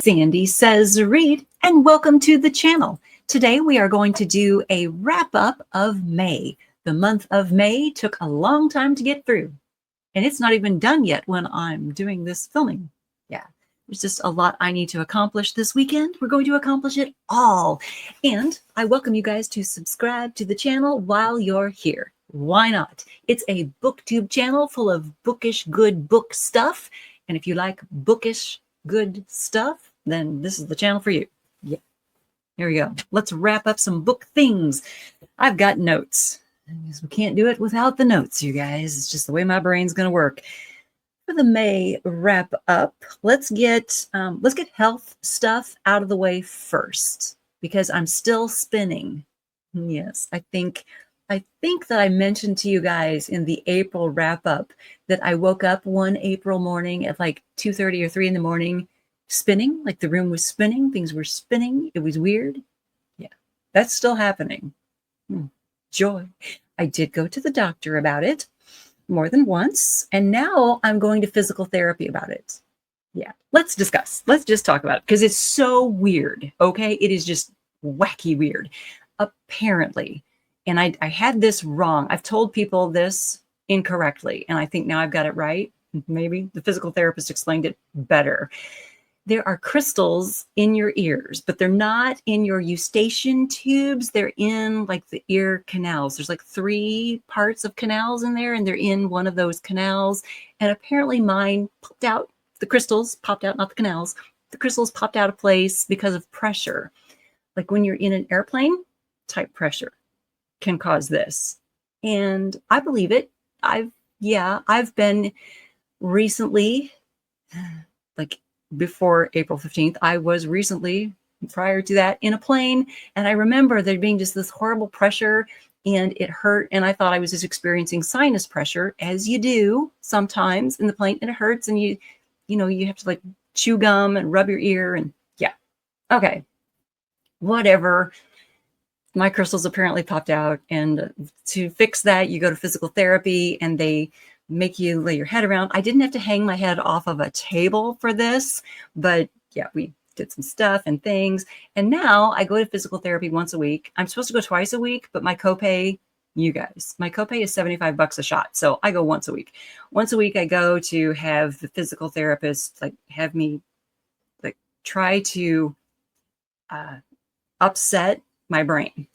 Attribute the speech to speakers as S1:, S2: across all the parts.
S1: Sandy Says Read, and welcome to the channel. Today we are going to do a wrap-up of May. The month of May took a long time to get through, and it's not even done yet when I'm doing this filming. Yeah, there's just a lot I need to accomplish this weekend. We're going to accomplish it all. And I welcome you guys to subscribe to the channel while you're here. Why not? It's a booktube channel full of bookish good book stuff. And if you like bookish good stuff, then this is the channel for you. Yeah, here we go. Let's wrap up some book things. I've got notes. We can't do it without the notes, you guys. It's just the way my brain's going to work. For the May wrap up, let's get health stuff out of the way first, because I'm still spinning. Yes, I think that I mentioned to you guys in the April wrap up that I woke up one April morning at like 2:30 or 3 in the morning spinning, like the room was spinning, things were spinning. It was weird. Yeah, that's still happening. Joy. I did go to the doctor about it more than once, and now I'm going to physical therapy about it. Yeah, let's discuss. Let's just talk about it because it's so weird, okay? It is just wacky weird. Apparently, and I had this wrong. I've told people this incorrectly, and I think now I've got it right. Maybe the physical therapist explained it better. There are crystals in your ears, but they're not in your eustachian tubes. They're in like the ear canals. There's like 3 parts of canals in there, and they're in one of those canals. And apparently mine popped out. The crystals popped out, not the canals. The crystals popped out of place because of pressure. Like when you're in an airplane, type pressure can cause this. And I believe it. I've been recently, like before April 15th, I was recently, prior to that, in a plane. And I remember there being just this horrible pressure and it hurt. And I thought I was just experiencing sinus pressure, as you do sometimes in the plane, and it hurts. And you have to like chew gum and rub your ear and yeah. Okay, whatever. My crystals apparently popped out, and to fix that, you go to physical therapy and they make you lay your head around. I didn't have to hang my head off of a table for this, but yeah, we did some stuff and things. And now I go to physical therapy once a week. I'm supposed to go twice a week, but my copay, you guys, my copay is $75 a shot. So I go once a week. Once a week, I go to have the physical therapist like have me like try to upset my brain.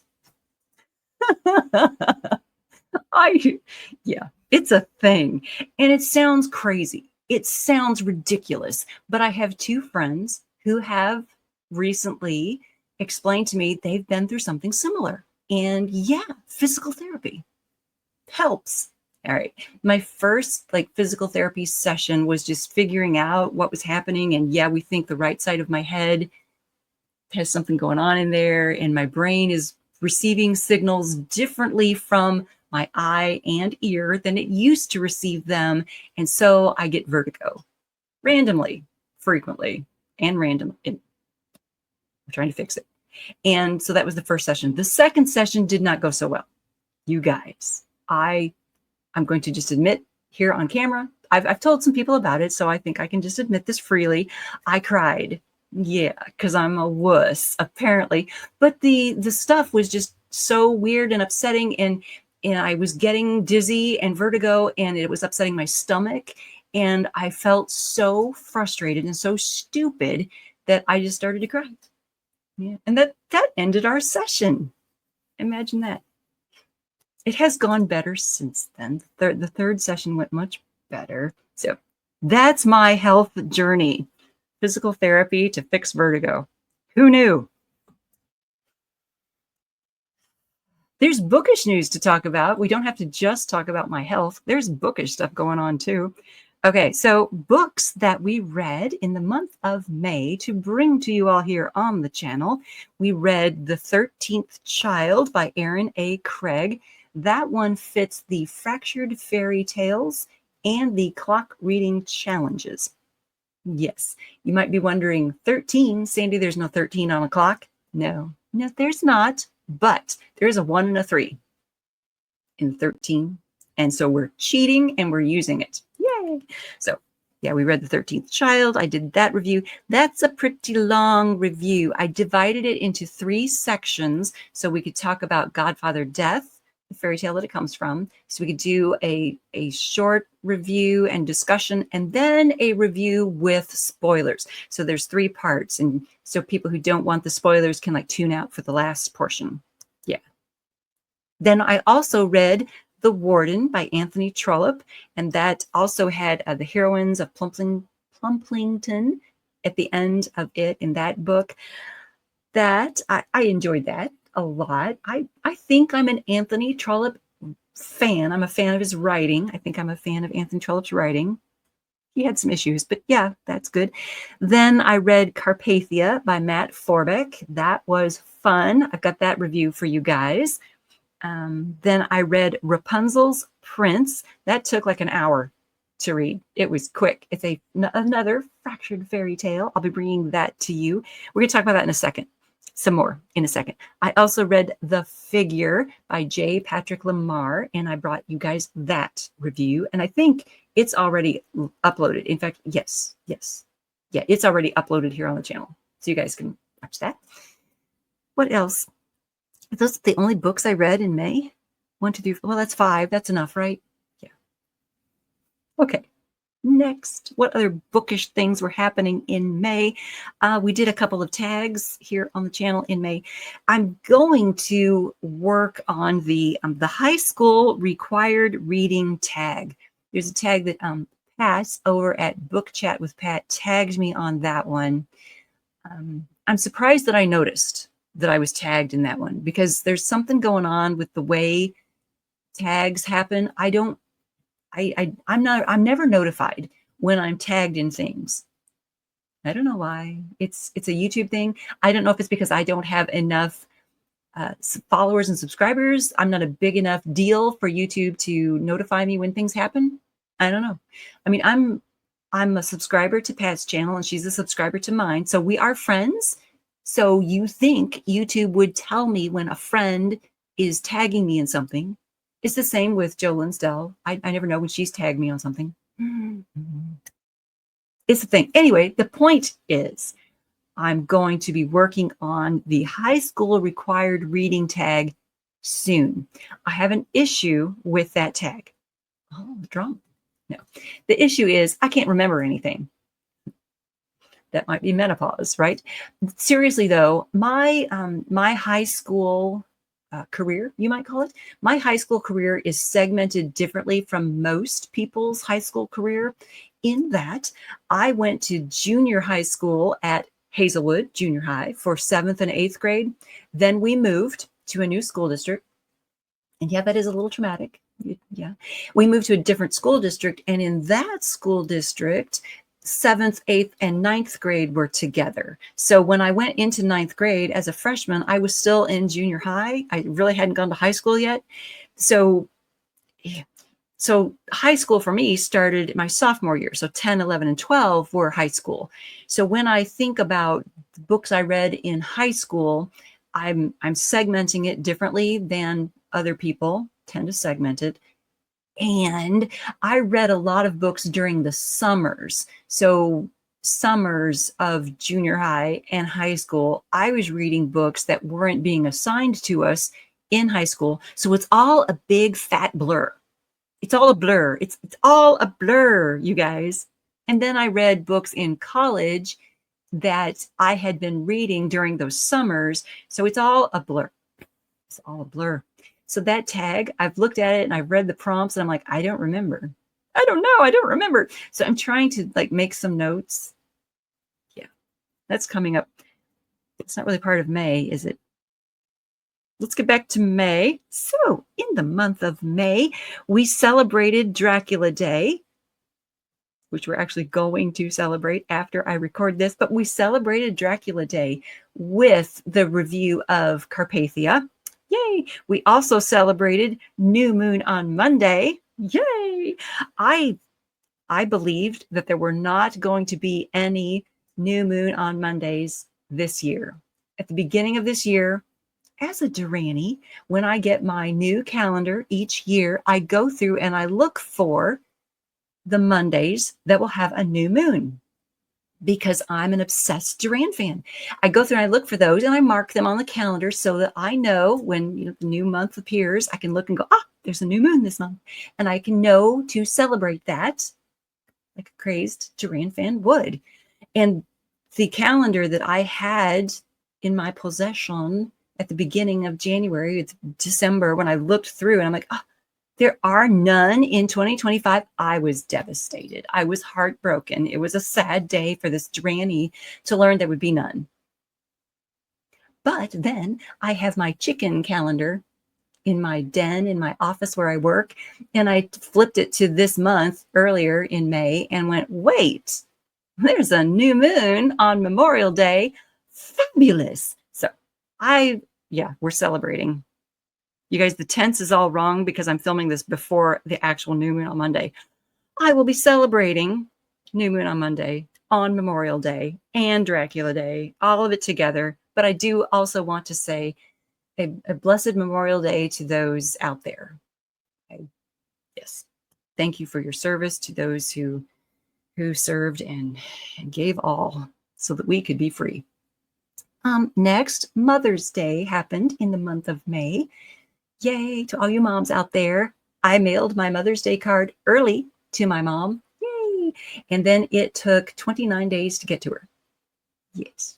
S1: Yeah, it's a thing. And it sounds crazy. It sounds ridiculous. But I have 2 friends who have recently explained to me they've been through something similar. And yeah, physical therapy helps. All right. My first like physical therapy session was just figuring out what was happening. And yeah, we think the right side of my head has something going on in there, and my brain is receiving signals differently from my eye and ear than it used to receive them. And so I get vertigo randomly, frequently, and random. I'm trying to fix it. And so that was the first session. The second session did not go so well. You guys, I'm going to just admit here on camera, I've told some people about it, so I think I can just admit this freely. I cried. Yeah, because I'm a wuss, apparently. But the stuff was just so weird and upsetting, and I was getting dizzy and vertigo, and it was upsetting my stomach. And I felt so frustrated and so stupid that I just started to cry. Yeah, and that ended our session. Imagine that. It has gone better since then. The third session went much better. So that's my health journey. Physical therapy to fix vertigo. Who knew? There's bookish news to talk about. We don't have to just talk about my health. There's bookish stuff going on too. Okay, so books that we read in the month of May to bring to you all here on the channel. We read The 13th Child by Erin A. Craig. That one fits the Fractured Fairy Tales and the Clock Reading Challenges. Yes, you might be wondering, 13, Sandy, there's no 13 on a clock. No, there's not, but there's a 1 and a 3 in 13. And so we're cheating and we're using it. Yay. So Yeah, we read The 13th Child. I did that review. That's a pretty long review. I divided it into 3 sections so we could talk about Godfather Death, the fairy tale that it comes from. So we could do a short review and discussion, and then a review with spoilers. So there's 3 parts. And so people who don't want the spoilers can like tune out for the last portion. Yeah. Then I also read The Warden by Anthony Trollope, and that also had the heroines of Plumplington at the end of it in that book. That I enjoyed that a lot. I think I'm an Anthony Trollope fan. I'm a fan of his writing. I think I'm a fan of Anthony Trollope's writing. He had some issues, but yeah, that's good. Then I read Carpathia by Matt Forbeck. That was fun. I've got that review for you guys. Then I read Rapunzel's Prince. That took like an hour to read. It was quick. It's another fractured fairy tale. I'll be bringing that to you. We're going to talk about that in a second. Some more in a second. I also read The Figure by J. Patrick Lamar, and I brought you guys that review. And I think it's already uploaded. In fact, yes. Yeah, it's already uploaded here on the channel. So you guys can watch that. What else? Those are the only books I read in May. 1, 2, 3, 4. Well, that's 5. That's enough, right? Yeah. Okay. Next, what other bookish things were happening in May? We did a couple of tags here on the channel in May. I'm going to work on the high school required reading tag. There's a tag that Pat over at Book Chat with Pat tagged me on that one. I'm surprised that I noticed that I was tagged in that one, because there's something going on with the way tags happen. I'm never notified when I'm tagged in things. I don't know why. It's a YouTube thing. I don't know if it's because I don't have enough followers and subscribers. I'm not a big enough deal for YouTube to notify me when things happen. I don't know. I mean, I'm a subscriber to Pat's channel and she's a subscriber to mine. So we are friends. So you think YouTube would tell me when a friend is tagging me in something. It's the same with Joe Linsdell. I never know when she's tagged me on something. It's the thing. Anyway, the point is I'm going to be working on the high school required reading tag soon. I have an issue with that tag. Oh, the drum. No, the issue is I can't remember anything. That might be menopause, right? Seriously, though, my high school career, you might call it, my high school career is segmented differently from most people's high school career, in that I went to junior high school at Hazelwood Junior High for 7th and 8th grade. Then we moved to a new school district. And yeah, that is a little traumatic. Yeah. We moved to a different school district. And in that school district, 7th, 8th, and 9th grade were together. So when I went into 9th grade as a freshman, I was still in junior high. I really hadn't gone to high school yet. So high school for me started my sophomore year. So 10, 11, and 12 were high school. So when I think about the books I read in high school, I'm segmenting it differently than other people tend to segment it. And I read a lot of books during the summers. So summers of junior high and high school, I was reading books that weren't being assigned to us in high school. So it's all a big fat blur. It's all a blur. It's all a blur, you guys. And then I read books in college that I had been reading during those summers. So it's all a blur. It's all a blur. So that tag, I've looked at it and I've read the prompts and I'm like, I don't remember. I don't know. I don't remember. So I'm trying to like make some notes. Yeah, that's coming up. It's not really part of May, is it? Let's get back to May. So in the month of May, we celebrated Dracula Day, which we're actually going to celebrate after I record this, but we celebrated Dracula Day with the review of Carpathia. Yay! We also celebrated New Moon on Monday. Yay! I believed that there were not going to be any New Moon on Mondays this year. At the beginning of this year, as a Durrani, when I get my new calendar each year, I go through and I look for the Mondays that will have a new moon, because I'm an obsessed Duran fan. I go through and I look for those and I mark them on the calendar so that I know when the new month appears, I can look and go, there's a new moon this month. And I can know to celebrate that like a crazed Duran fan would. And the calendar that I had in my possession at the beginning of January, it's December, when I looked through and I'm like, there are none in 2025. I was devastated. I was heartbroken. It was a sad day for this Duranny to learn there would be none. But then I have my chicken calendar in my den, in my office where I work, and I flipped it to this month earlier in May and went, wait, there's a new moon on Memorial Day. Fabulous. So we're celebrating. You guys, the tense is all wrong because I'm filming this before the actual new moon on Monday. I will be celebrating new moon on Monday, on Memorial Day, and Dracula Day, all of it together. But I do also want to say a blessed Memorial Day to those out there. Yes. Thank you for your service to those who served and gave all so that we could be free. Next, Mother's Day happened in the month of May. Yay to all you moms out there. I mailed my Mother's Day card early to my mom. Yay. And then it took 29 days to get to her. Yes.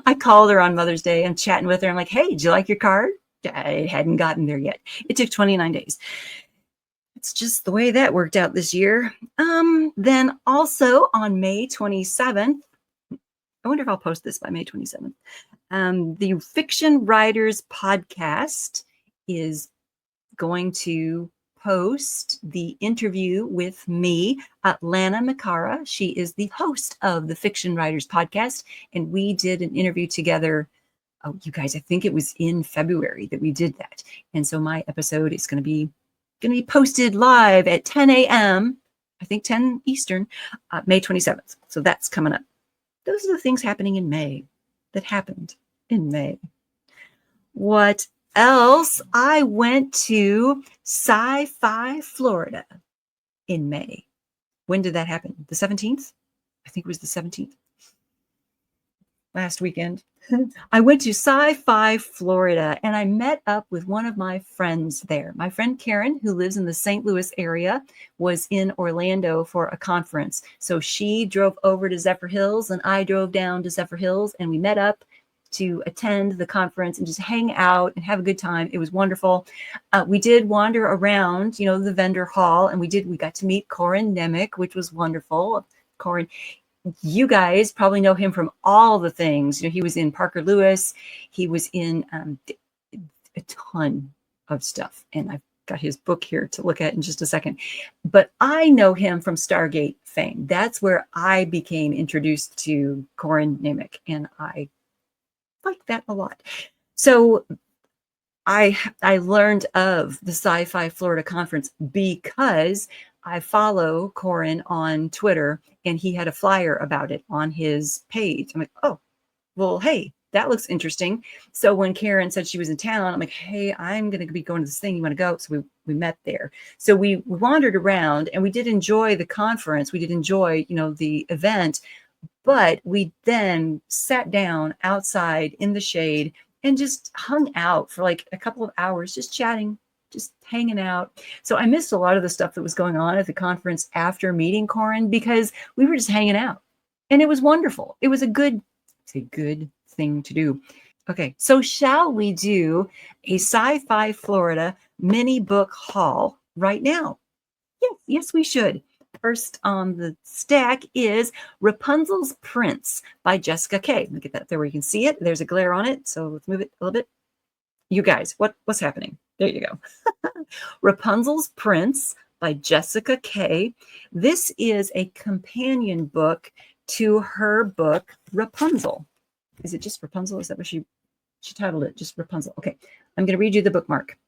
S1: I called her on Mother's Day. I'm chatting with her. I'm like, hey, did you like your card? I hadn't gotten there yet. It took 29 days. It's just the way that worked out this year. Then also on May 27th, I wonder if I'll post this by May 27th. The Fiction Writers Podcast is going to post the interview with me, Lana Makara. She is the host of the Fiction Writers Podcast, and we did an interview together. Oh, you guys, I think it was in February that we did that. And so my episode is going to be posted live at 10 a.m., I think 10 Eastern, May 27th. So that's coming up. Those are the things happening in May that happened in May. What else? I went to SyFy Florida in May. When did that happen? The 17th? I think it was the 17th. Last weekend. I went to SyFy Florida and I met up with one of my friends there. My friend Karen, who lives in the St. Louis area, was in Orlando for a conference. So she drove over to Zephyrhills and I drove down to Zephyrhills and we met up to attend the conference and just hang out and have a good time. It was wonderful. We did wander around, the vendor hall, and we got to meet Corin Nemec, which was wonderful. Corin, you guys probably know him from all the things. He was in Parker Lewis. He was in a ton of stuff. And I've got his book here to look at in just a second. But I know him from Stargate fame. That's where I became introduced to Corin Nemec. And I like that a lot. So I learned of the SyFy Florida conference because I follow Corin on Twitter and he had a flyer about it on his page. I'm like, oh, well, hey, that looks interesting. So when Karen said she was in town, I'm like, hey, I'm going to be going to this thing. You want to go? So we met there. So we wandered around and we did enjoy the conference. We did enjoy, the event, but we then sat down outside in the shade and just hung out for like a couple of hours, just chatting, just hanging out. So I missed a lot of the stuff that was going on at the conference after meeting Corin because we were just hanging out and it was wonderful. It was a good thing to do. Okay, so shall we do a SyFy Florida mini book haul right now? Yes, we should. First on the stack is Rapunzel's Prince by Jessica K. Let me get that there where you can see it. There's a glare on it, so let's move it a little bit. You guys, what's happening? There you go. Rapunzel's Prince by Jessica K. This is a companion book to her book, Rapunzel. Is it just Rapunzel? Is that what she titled it? Just Rapunzel. Okay, I'm going to read you the bookmark.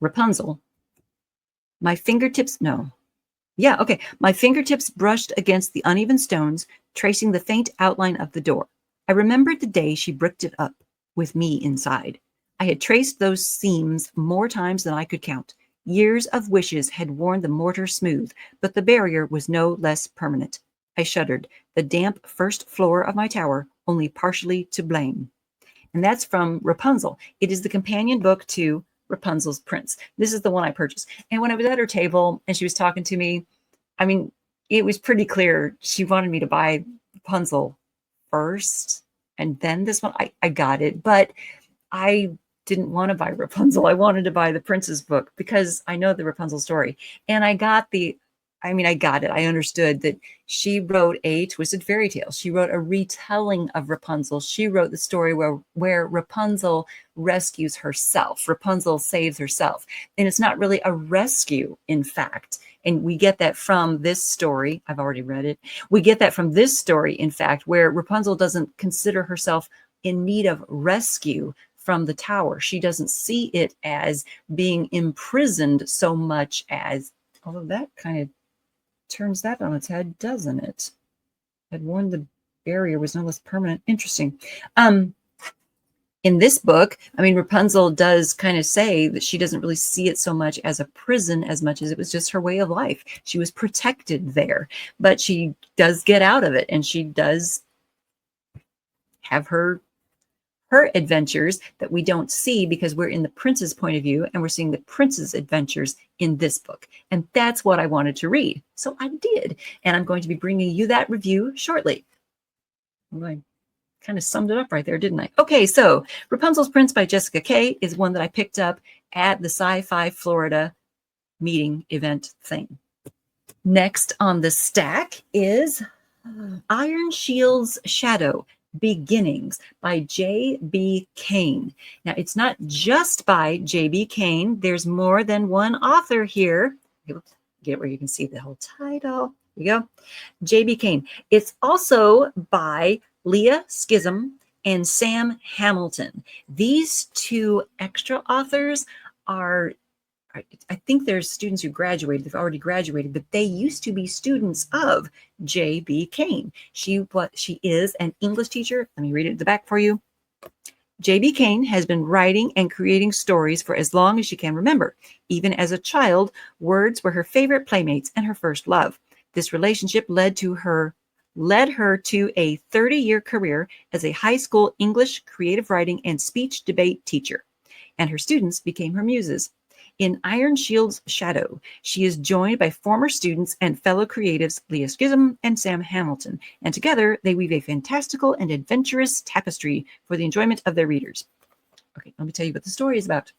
S1: Rapunzel. My fingertips brushed against the uneven stones, tracing the faint outline of the door. I remembered the day she bricked it up with me inside. I had traced those seams more times than I could count. Years of wishes had worn the mortar smooth, but the barrier was no less permanent. I shuddered, the damp first floor of my tower only partially to blame. And that's from Rapunzel. It is the companion book to Rapunzel's Prince. This is the one I purchased. And when I was at her table and she was talking to me, I mean, it was pretty clear she wanted me to buy Rapunzel first and then this one. I got it, but I didn't want to buy Rapunzel. I wanted to buy the Prince's book because I know the Rapunzel story. And I got I got it. I understood that she wrote a twisted fairy tale. She wrote a retelling of Rapunzel. She wrote the story where Rapunzel rescues herself. Rapunzel saves herself. And it's not really a rescue, in fact. And we get that from this story. I've already read it. We get that from this story, in fact, where Rapunzel doesn't consider herself in need of rescue from the tower. She doesn't see it as being imprisoned so much as, although that kind of turns that on its head, doesn't it? Had warned the barrier was no less permanent. Interesting. In this book, I mean, Rapunzel does kind of say that she doesn't really see it so much as a prison as much as it was just her way of life. She was protected there, but she does get out of it, and she does have her adventures that we don't see because we're in the prince's point of view and we're seeing the prince's adventures in this book. And that's what I wanted to read. So I did. And I'm going to be bringing you that review shortly. I kind of summed it up right there, didn't I? Okay, so Rapunzel's Prince by Jessica Kay is one that I picked up at the SyFy Florida meeting event thing. Next on the stack is Iron Shield's Shadow, Beginnings by J.B. Cain. Now, it's not just by J.B. Cain. There's more than one author here. Get where you can see the whole title. Here you go. J.B. Cain. It's also by Leah Schism and Sam Hamilton. These two extra authors are, I think there's students who graduated, they've already graduated, but they used to be students of J.B. Cain. She is an English teacher. Let me read it at the back for you. J.B. Cain has been writing and creating stories for as long as she can remember. Even as a child, words were her favorite playmates and her first love. This relationship led her to a 30-year career as a high school English creative writing and speech debate teacher, and her students became her muses. In Iron Shield's Shadow, she is joined by former students and fellow creatives Leah Schism and Sam Hamilton, and together they weave a fantastical and adventurous tapestry for the enjoyment of their readers. Okay, let me tell you what the story is about.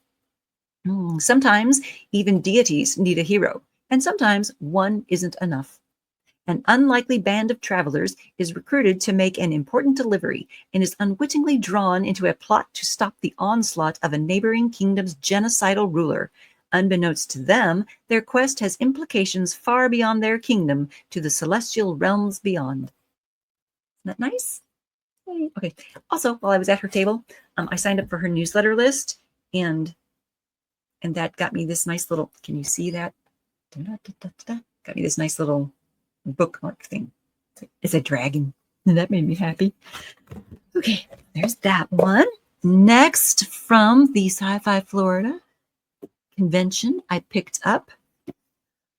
S1: Sometimes even deities need a hero, and sometimes one isn't enough. An unlikely band of travelers is recruited to make an important delivery and is unwittingly drawn into a plot to stop the onslaught of a neighboring kingdom's genocidal ruler. Unbeknownst to them, their quest has implications far beyond their kingdom to the celestial realms beyond. Isn't that nice? Okay. Also, while I was at her table, I signed up for her newsletter list, and that got me this nice little, can you see that? Got me this nice little bookmark thing. It's a dragon, and that made me happy. Okay, there's that one. Next, from the SyFy Florida convention, I picked up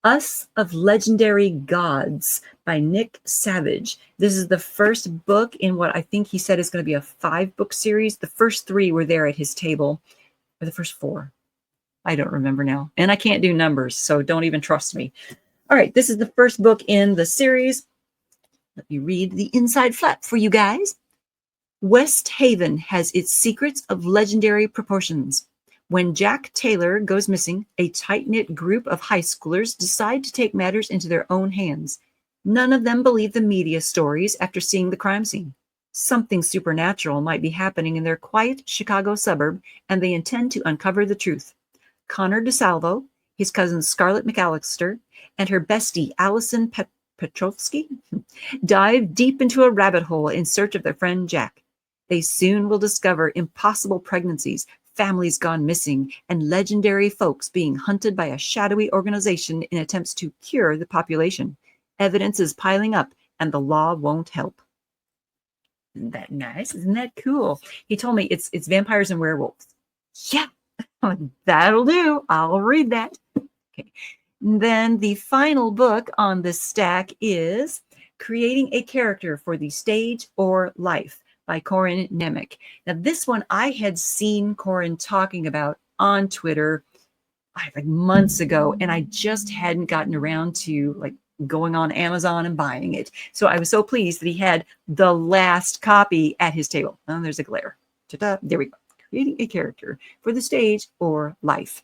S1: Us of Legendary Gods by Nick Savage. This is the first book in what I think he said is going to be a 5-book series. The first 3 were there at his table, or the first 4. I don't remember now, and I can't do numbers, so don't even trust me. All right, this is the first book in the series. Let me read the inside flap for you guys. West Haven has its secrets of legendary proportions. When Jack Taylor goes missing, a tight-knit group of high schoolers decide to take matters into their own hands. None of them believe the media stories after seeing the crime scene. Something supernatural might be happening in their quiet Chicago suburb, and they intend to uncover the truth. Connor DeSalvo, his cousin Scarlett McAllister, and her bestie Allison Petrovsky dive deep into a rabbit hole in search of their friend Jack. They soon will discover impossible pregnancies, families gone missing, and legendary folks being hunted by a shadowy organization in attempts to cure the population. Evidence is piling up, and the law won't help. Isn't that nice? Isn't that cool? He told me it's vampires and werewolves. Yeah. That'll do. I'll read that. Okay. And then the final book on the stack is Creating a Character for the Stage or Life by Corinne Nemec. Now, this one I had seen Corinne talking about on Twitter like months ago, and I just hadn't gotten around to like going on Amazon and buying it. So I was so pleased that he had the last copy at his table. Oh, there's a glare. Ta-da. There we go. Creating a Character for the Stage or Life.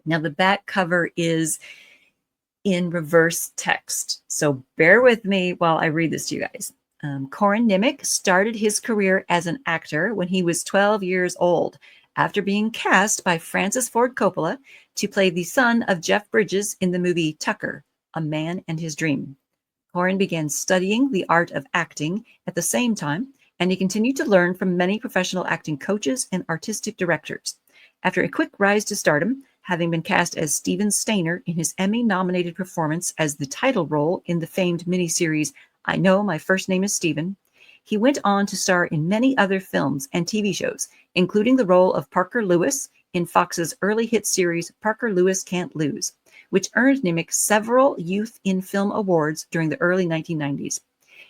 S1: Now, the back cover is in reverse text. So bear with me while I read this to you guys. Corin Nemec started his career as an actor when he was 12 years old, after being cast by Francis Ford Coppola to play the son of Jeff Bridges in the movie Tucker, A Man and His Dream. Corin began studying the art of acting at the same time, and he continued to learn from many professional acting coaches and artistic directors. After a quick rise to stardom, having been cast as Steven Stainer in his Emmy-nominated performance as the title role in the famed miniseries I Know My First Name is Steven, he went on to star in many other films and TV shows, including the role of Parker Lewis in Fox's early hit series Parker Lewis Can't Lose, which earned Nemec several Youth in Film awards during the early 1990s.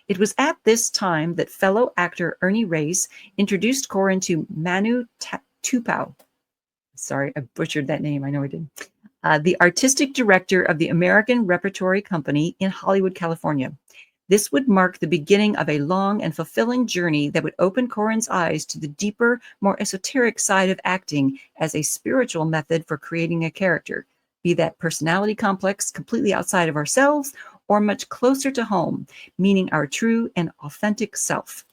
S1: It was at this time that fellow actor Ernie Reyes introduced Corin to Manu Tupou. Sorry, I butchered that name. I know I did. The artistic director of the American Repertory Company in Hollywood, California. This would mark the beginning of a long and fulfilling journey that would open Corin's eyes to the deeper, more esoteric side of acting as a spiritual method for creating a character, be that personality complex completely outside of ourselves or much closer to home, meaning our true and authentic self.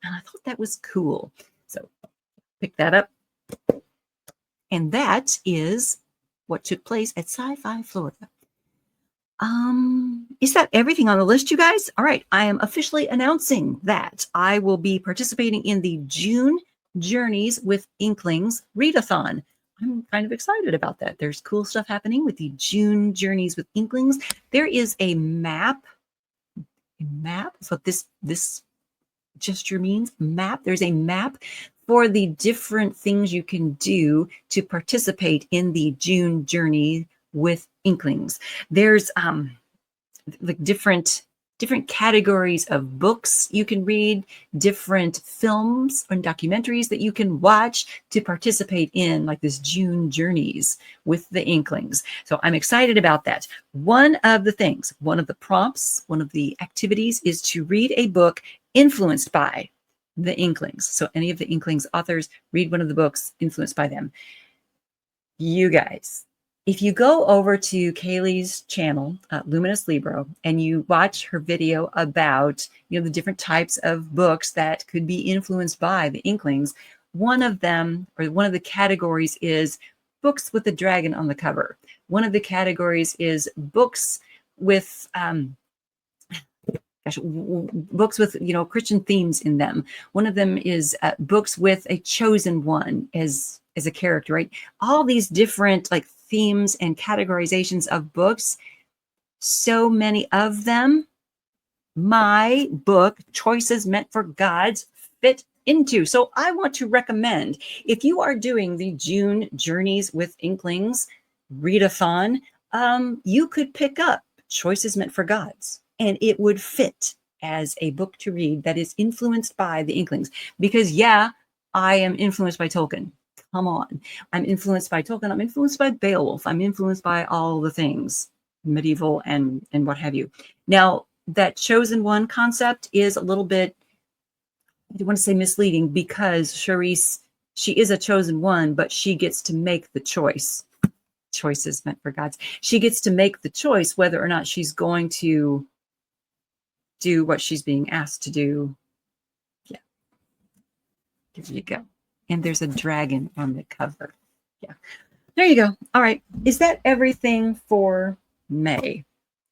S1: And I thought that was cool. So pick that up. And that is what took place at SyFy Florida. Is that everything on the list, you guys? All right, I am officially announcing that I will be participating in the June Journeys with Inklings readathon. I'm kind of excited about that. There's cool stuff happening with the June Journeys with Inklings. There is a map. That's what this gesture means. Map. There's a map for the different things you can do to participate in the June Journey with Inklings. There's like different categories of books you can read, different films and documentaries that you can watch to participate in like this June Journeys with the Inklings. So I'm excited about that. One of the prompts, one of the activities is to read a book influenced by the Inklings. So any of the Inklings authors, read one of the books influenced by them. You guys, if you go over to Kaylee's channel, Luminous Libro, and you watch her video about, the different types of books that could be influenced by the Inklings, one of them, or one of the categories is books with a dragon on the cover. One of the categories is books with, books with, Christian themes in them. One of them is books with a chosen one as a character, right? All these different like themes and categorizations of books, so many of them, my book, Choices Meant for Gods, fit into. So I want to recommend, if you are doing the June Journeys with Inklings readathon, you could pick up Choices Meant for Gods, and it would fit as a book to read that is influenced by the Inklings. Because I am influenced by Tolkien. Come on. I'm influenced by Tolkien. I'm influenced by Beowulf. I'm influenced by all the things, medieval and what have you. Now, that chosen one concept is a little bit, I don't want to say misleading, because Charisse, she is a chosen one, but she gets to make the choice. Choices meant for gods. She gets to make the choice whether or not she's going to do what she's being asked to do. Yeah. There you go. And there's a dragon on the cover. Yeah. There you go. All right. Is that everything for May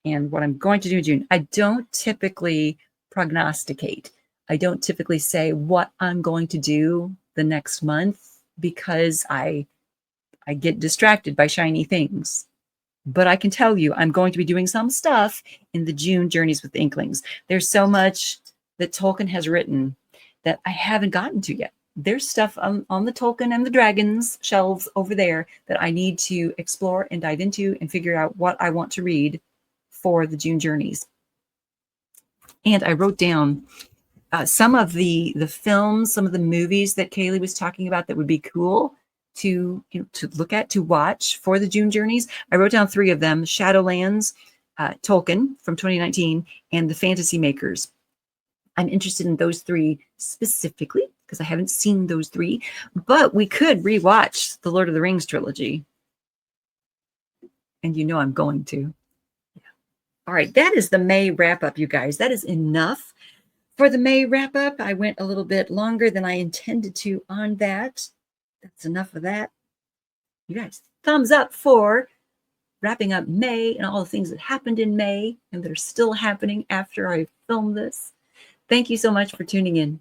S1: and what I'm going to do in June? I don't typically prognosticate. I don't typically say what I'm going to do the next month because I get distracted by shiny things. But I can tell you I'm going to be doing some stuff in the June Journeys with the Inklings. There's so much that Tolkien has written that I haven't gotten to yet. there's stuff on the Tolkien and the Dragons shelves over there that I need to explore and dive into and figure out what I want to read for the June journeys. And I wrote down some of the films, some of the movies that Kaylee was talking about that would be cool to look at, to watch for the June journeys. I wrote down 3 of them: Shadowlands, Tolkien from 2019, and The Fantasy Makers. I'm interested in those 3 specifically because I haven't seen those 3, but we could rewatch the Lord of the Rings trilogy. And I'm going to. Yeah. All right, that is the May wrap up, you guys. That is enough for the May wrap up. I went a little bit longer than I intended to on that. That's enough of that. You guys, thumbs up for wrapping up May and all the things that happened in May and that are still happening after I filmed this. Thank you so much for tuning in.